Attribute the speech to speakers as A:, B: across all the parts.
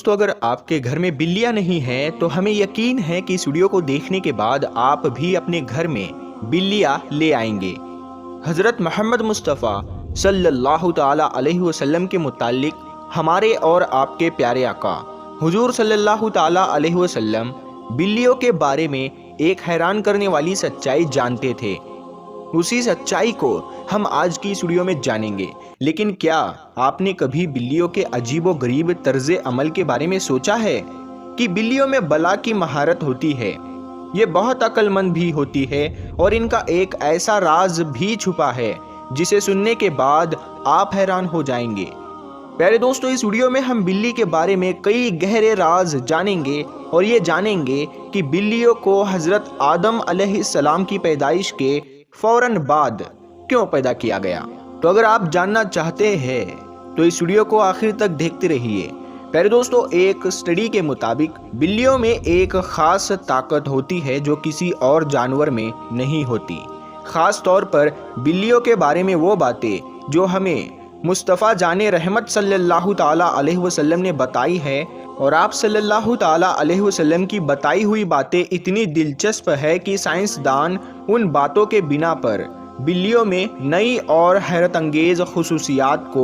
A: दोस्तों, अगर आपके घर में बिल्लियां नहीं हैं तो हमें यकीन है कि इस वीडियो को देखने के बाद आप भी अपने घर में बिल्लियां ले आएंगे। हज़रत मोहम्मद मुस्तफ़ा सल्लल्लाहु ताला अलैहि वसल्लम के मुतालिक हमारे और आपके प्यारे आका हुजूर सल्लल्लाहु ताला अलैहि वसल्लम बिल्लियों के बारे में एक हैरान करने वाली सच्चाई जानते थे। उसी सच्चाई को हम आज की इस वीडियो में जानेंगे। लेकिन क्या आपने कभी बिल्लियों के अजीबो गरीब तर्ज अमल के बारे में सोचा है कि बिल्लियों में बला की महारत होती है, ये बहुत अक्लमंद भी होती है और इनका एक ऐसा राज भी छुपा है जिसे सुनने के बाद आप हैरान हो जाएंगे। प्यारे दोस्तों, इस वीडियो में हम बिल्ली के बारे में कई गहरे राज जानेंगे और ये जानेंगे कि बिल्लियों को हज़रत आदम अलैहिस्सलाम की पैदाइश के फौरन बाद क्यों पैदा किया गया। तो अगर आप जानना चाहते हैं तो इस वीडियो को आखिर तक देखते रहिए। प्यारे दोस्तों, एक स्टडी के मुताबिक बिल्लियों में एक खास ताकत होती है जो किसी और जानवर में नहीं होती। खास तौर पर बिल्लियों के बारे में वो बातें जो हमें मुस्तफ़ा जाने रहमत सल्लल्लाहु ताला अलैहि वसल्लम ने बताई है, और आप सल्लल्लाहु ताला अलैहि वसल्लम की बताई हुई बातें इतनी दिलचस्प है कि साइंसदान उन बातों के बिना पर बिल्लियों में नई और हैरत अंगेज खुसूसियात को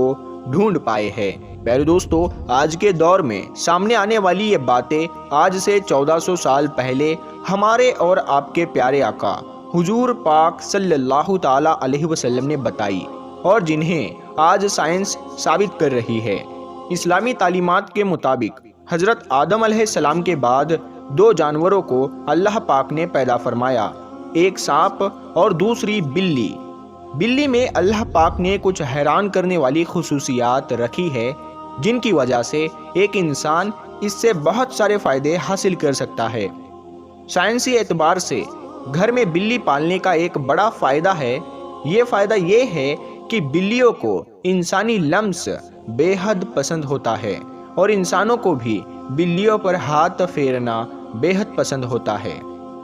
A: ढूंढ पाए हैं। प्यारे दोस्तों, आज के दौर में सामने आने वाली ये बातें आज से 1400 साल पहले हमारे और आपके प्यारे आका हुजूर पाक सल्लल्लाहु ताला अलैहि वसल्लम ने बताई और जिन्हें आज साइंस साबित कर रही है। इस्लामी तालीमात के मुताबिक हज़रत आदम अलैहिस्सलाम के बाद दो जानवरों को अल्लाह पाक ने पैदा फरमाया, एक सांप और दूसरी बिल्ली। बिल्ली में अल्लाह पाक ने कुछ हैरान करने वाली खुसूसियात रखी है जिनकी वजह से एक इंसान इससे बहुत सारे फ़ायदे हासिल कर सकता है। साइंसी एतबार से घर में बिल्ली पालने का एक बड़ा फ़ायदा है। ये फ़ायदा ये है कि बिल्लियों को इंसानी लम्स बेहद पसंद होता है और इंसानों को भी बिल्लियों पर हाथ फेरना बेहद पसंद होता है।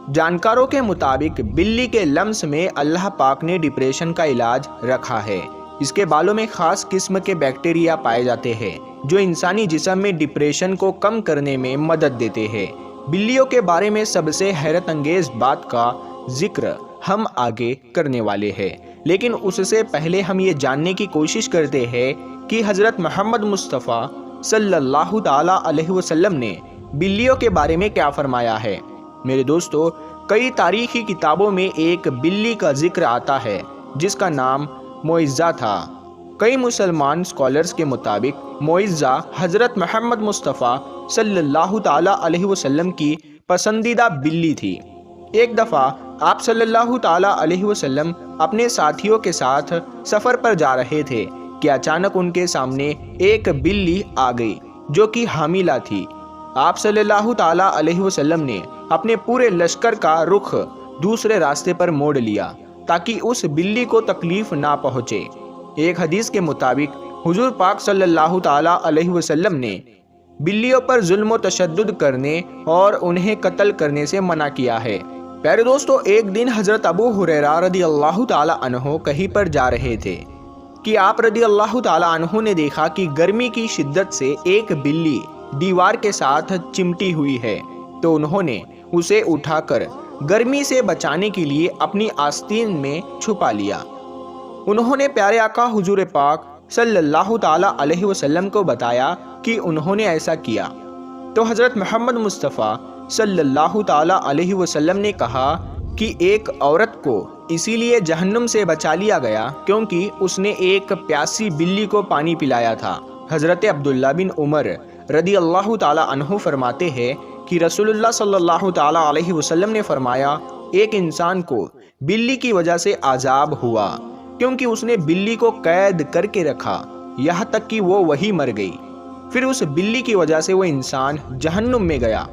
A: जानकारों के मुताबिक बिल्ली के लम्स में अल्लाह पाक ने डिप्रेशन का इलाज रखा है। इसके बालों में खास किस्म के बैक्टीरिया पाए जाते हैं जो इंसानी जिस्म में डिप्रेशन को कम करने में मदद देते हैं। बिल्लियों के बारे में सबसे हैरत अंगेज बात का जिक्र हम आगे करने वाले हैं, लेकिन उससे पहले हम ये जानने की कोशिश करते हैं कि हज़रत मोहम्मद मुस्तफ़ा सल्लल्लाहु ताला अलैहि वसल्लम ने बिल्लियों के बारे में क्या फरमाया है। मेरे दोस्तों, कई तारीखी किताबों में एक बिल्ली का जिक्र आता है जिसका नाम मोइज़्ज़ा था। कई मुसलमान स्कॉलर्स के मुताबिक मोइज़्ज़ा हज़रत मोहम्मद मुस्तफ़ा सल्लल्लाहु ताला अलैहि वसल्लम की पसंदीदा बिल्ली थी। एक दफ़ा आप सल्लल्लाहु ताला अलैहि वसल्लम अपने साथियों के साथ सफ़र पर जा रहे थे कि अचानक उनके सामने एक बिल्ली आ गई जो कि हामिला थी। आप सल्लल्लाहु ताला अलैहि वसल्लम ने अपने पूरे लश्कर का रुख दूसरे रास्ते पर मोड़ लिया ताकि उस बिल्ली को तकलीफ ना पहुँचे। एक हदीस के मुताबिक हुजूर पाक सल्लल्लाहु ताला अलैहि वसल्लम ने बिल्लियों पर जुल्म व तशद्दुद करने और उन्हें कत्ल करने से मना किया है। प्यारे दोस्तों, एक दिन हज़रत अबू हुरैरा रदी अल्लाह ताला अन्हु कहीं पर जा रहे थे कि आप रदी अल्लाह ताला अन्हु ने देखा कि गर्मी की शिद्दत से एक बिल्ली दीवार के साथ चिमटी हुई है, तो उन्होंने उसे उठाकर गर्मी से बचाने के लिए अपनी आस्तीन में छुपा लिया। उन्होंने प्यारे आका हुजूर पाक सल्लल्लाहु ताला अलैहि वसल्लम को बताया कि उन्होंने ऐसा किया, तो हज़रत मोहम्मद मुस्तफ़ा सल्लल्लाहु ताला अलैहि वसल्लम ने कहा कि एक औरत को इसीलिए जहन्नुम से बचा लिया गया क्योंकि उसने एक प्यासी बिल्ली को पानी पिलाया था। हज़रत अब्दुल्ला बिन उमर रदी अल्लाह ताला अन्हु फरमाते हैं कि रसूलुल्लाह सल्लल्लाहु ताला अलैहि वसल्लम ने फरमाया, एक इंसान को बिल्ली की वजह से आज़ाब हुआ क्योंकि उसने बिल्ली को कैद करके रखा यहाँ तक कि वो वही मर गई। फिर उस बिल्ली की वजह से वो इंसान जहन्नुम में गया।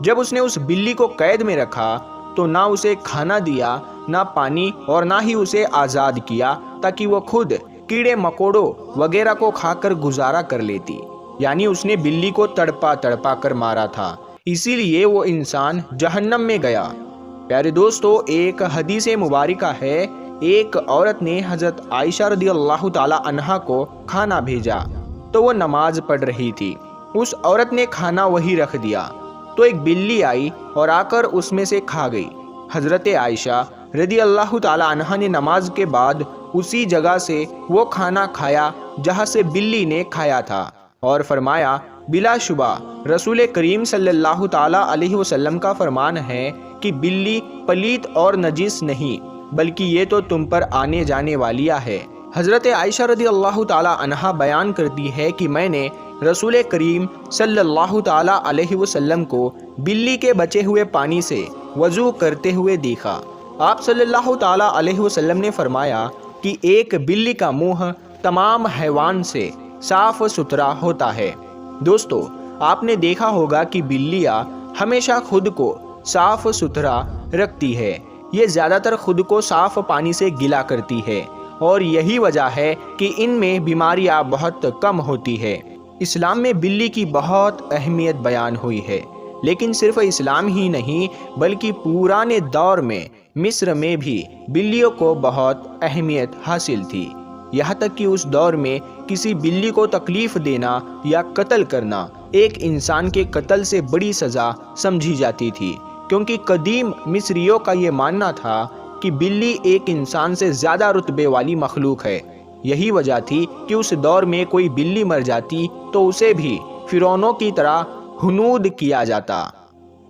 A: जब उसने उस बिल्ली को कैद में रखा तो ना उसे खाना दिया, ना पानी, और ना ही उसे आज़ाद किया ताकि वो खुद कीड़े मकोड़ों वगैरह को खाकर गुजारा कर लेती। यानी उसने बिल्ली को तड़पा तड़पा कर मारा था, इसीलिए वो इंसान जहन्नम में गया। प्यारे दोस्तों, एक हदीस मुबारका है, एक औरत ने हज़रत आयशा रदी अल्लाह ताला अन्हा को खाना भेजा तो वो नमाज पढ़ रही थी। اس عورت نے کھانا وہی رکھ دیا تو ایک بلی آئی اور آ کر اس میں سے کھا گئی۔ حضرت عائشہ رضی اللہ تعالی عنہا نے نماز کے بعد اسی جگہ سے وہ کھانا کھایا جہاں سے بلی نے کھایا تھا، اور فرمایا بلا شبہ رسول کریم صلی اللہ تعالی علیہ وسلم کا فرمان ہے کہ بلی پلیت اور نجس نہیں بلکہ یہ تو تم پر آنے جانے والی ہے۔ حضرت عائشہ رضی اللہ تعالی عنہا بیان کرتی ہے کہ میں نے رسول کریم صلی اللہ تعالی علیہ وسلم کو بلی کے بچے ہوئے پانی سے وضو کرتے ہوئے دیکھا۔ آپ صلی اللہ تعالی علیہ وسلم نے فرمایا کہ ایک بلی کا منہ تمام حیوان سے صاف ستھرا ہوتا ہے۔ دوستو، آپ نے دیکھا ہوگا کہ بلیاں ہمیشہ خود کو صاف ستھرا رکھتی ہے۔ یہ زیادہ تر خود کو صاف پانی سے گلا کرتی ہے اور یہی وجہ ہے کہ ان میں بیماریاں بہت کم ہوتی ہے۔ اسلام میں بلی کی بہت اہمیت بیان ہوئی ہے، لیکن صرف اسلام ہی نہیں بلکہ پرانے دور میں مصر میں بھی بلیوں کو بہت اہمیت حاصل تھی، یہاں تک کہ اس دور میں کسی بلی کو تکلیف دینا یا قتل کرنا ایک انسان کے قتل سے بڑی سزا سمجھی جاتی تھی، کیونکہ قدیم مصریوں کا یہ ماننا تھا کہ بلی ایک انسان سے زیادہ رتبے والی مخلوق ہے۔ یہی وجہ تھی کہ اس دور میں کوئی بلی مر جاتی تو اسے بھی فرعونوں کی طرح ہنود کیا جاتا،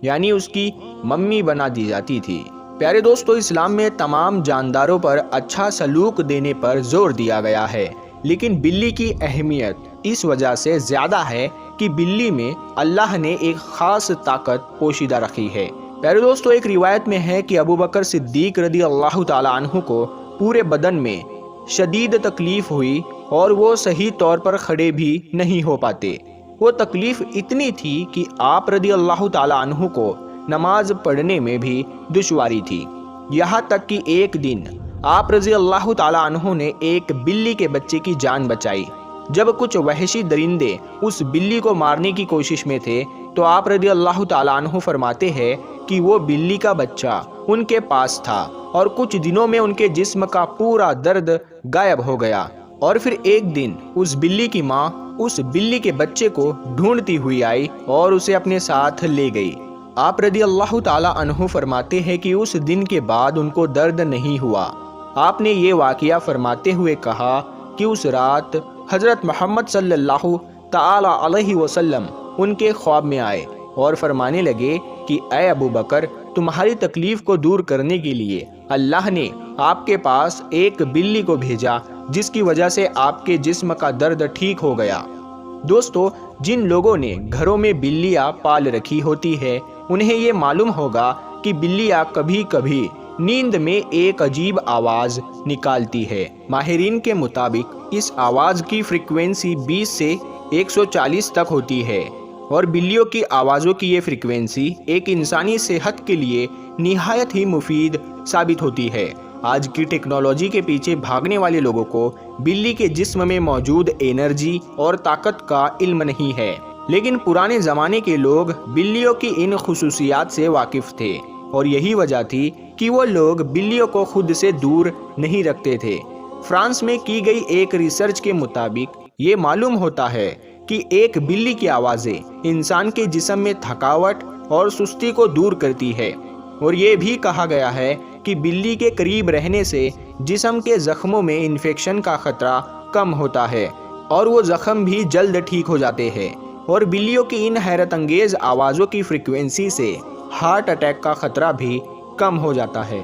A: یعنی اس کی ممی بنا دی جاتی تھی۔ پیارے دوستو، اسلام میں تمام جانداروں پر اچھا سلوک دینے پر زور دیا گیا ہے، لیکن بلی کی اہمیت اس وجہ سے زیادہ ہے کہ بلی میں اللہ نے ایک خاص طاقت پوشیدہ رکھی ہے۔ پیارے دوستو، ایک روایت میں ہے کہ ابو بکر صدیق رضی اللہ تعالی عنہ کو پورے بدن میں شدید تکلیف ہوئی اور وہ صحیح طور پر کھڑے بھی نہیں ہو پاتے۔ وہ تکلیف اتنی تھی کہ آپ رضی اللہ تعالی عنہ کو نماز پڑھنے میں بھی دشواری تھی، یہاں تک کہ ایک دن آپ رضی اللہ تعالی عنہ نے ایک بلی کے بچے کی جان بچائی۔ جب کچھ وحشی درندے اس بلی کو مارنے کی کوشش میں تھے تو آپ رضی اللہ تعالی عنہ فرماتے ہیں کہ وہ بلی کا بچہ ان کے پاس تھا اور کچھ دنوں میں ان کے جسم کا پورا درد غائب ہو گیا، اور پھر ایک دن اس بلی کی ماں اس بلی کے بچے کو ڈھونڈتی ہوئی آئی اور اسے اپنے ساتھ لے گئی۔ آپ رضی اللہ تعالی عنہ فرماتے ہیں کہ اس دن کے بعد ان کو درد نہیں ہوا۔ آپ نے یہ واقعہ فرماتے ہوئے کہا کہ اس رات حضرت محمد صلی اللہ تعالی علیہ وسلم ان کے خواب میں آئے اور فرمانے لگے کہ اے ابو بکر، تمہاری تکلیف کو دور کرنے کے لیے اللہ نے آپ کے پاس ایک بلی کو بھیجا جس کی وجہ سے آپ کے جسم کا درد ٹھیک ہو گیا۔ دوستو، جن لوگوں نے گھروں میں بلیاں پال رکھی ہوتی ہے انہیں یہ معلوم ہوگا کہ بلیاں کبھی کبھی نیند میں ایک عجیب آواز نکالتی ہے۔ ماہرین کے مطابق اس آواز کی فریکوینسی 20 سے 140 تک ہوتی ہے، اور بلیوں کی آوازوں کی یہ فریکوینسی ایک انسانی صحت کے لیے نہایت ہی مفید ثابت ہوتی ہے۔ آج کی ٹیکنالوجی کے پیچھے بھاگنے والے لوگوں کو بلی کے جسم میں موجود انرجی اور طاقت کا علم نہیں ہے، لیکن پرانے زمانے کے لوگ بلیوں کی ان خصوصیات سے واقف تھے، اور یہی وجہ تھی کہ وہ لوگ بلیوں کو خود سے دور نہیں رکھتے تھے۔ فرانس میں کی گئی ایک ریسرچ کے مطابق یہ معلوم ہوتا ہے کہ ایک بلی کی آوازیں انسان کے جسم میں تھکاوٹ اور سستی کو دور کرتی ہے، اور یہ بھی کہا گیا ہے کہ بلی کے قریب رہنے سے جسم کے زخموں میں انفیکشن کا خطرہ کم ہوتا ہے اور وہ زخم بھی جلد ٹھیک ہو جاتے ہیں، اور بلیوں کی ان حیرت انگیز آوازوں کی فریکوینسی سے ہارٹ اٹیک کا خطرہ بھی کم ہو جاتا ہے۔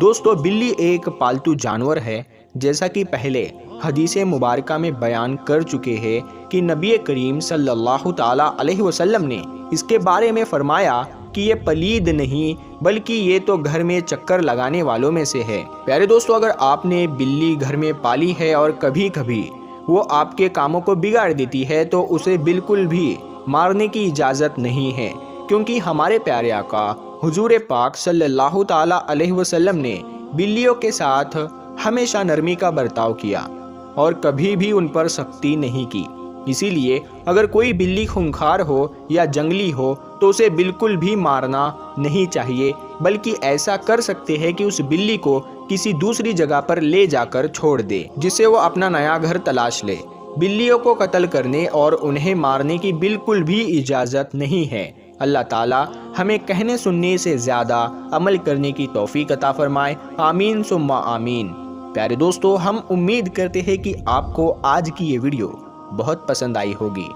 A: دوستو، بلی ایک پالتو جانور ہے، جیسا کہ پہلے حدیث مبارکہ میں بیان کر چکے ہیں کہ نبی کریم صلی اللہ تعالی علیہ وسلم نے اس کے بارے میں فرمایا کہ یہ پلید نہیں بلکہ یہ تو گھر میں چکر لگانے والوں میں سے ہے۔ پیارے دوستو، اگر آپ نے بلی گھر میں پالی ہے اور کبھی کبھی وہ آپ کے کاموں کو بگاڑ دیتی ہے تو اسے بالکل بھی مارنے کی اجازت نہیں ہے، کیونکہ ہمارے پیارے آقا حضور پاک صلی اللہ تعالی علیہ وسلم نے بلیوں کے ساتھ ہمیشہ نرمی کا برتاؤ کیا اور کبھی بھی ان پر سختی نہیں کی۔ اسی لیے اگر کوئی بلی خونخوار ہو یا جنگلی ہو تو اسے بالکل بھی مارنا نہیں چاہیے، بلکہ ایسا کر سکتے ہیں کہ اس بلی کو کسی دوسری جگہ پر لے جا کر چھوڑ دے جس سے وہ اپنا نیا گھر تلاش لے۔ بلیوں کو قتل کرنے اور انہیں مارنے کی بالکل بھی اجازت نہیں ہے۔ اللہ تعالی ہمیں کہنے سننے سے زیادہ عمل کرنے کی توفیق عطا فرمائے، آمین ثم آمین۔ پیارے دوستو، ہم امید کرتے ہیں کہ آپ کو آج کی یہ ویڈیو بہت پسند آئی ہوگی۔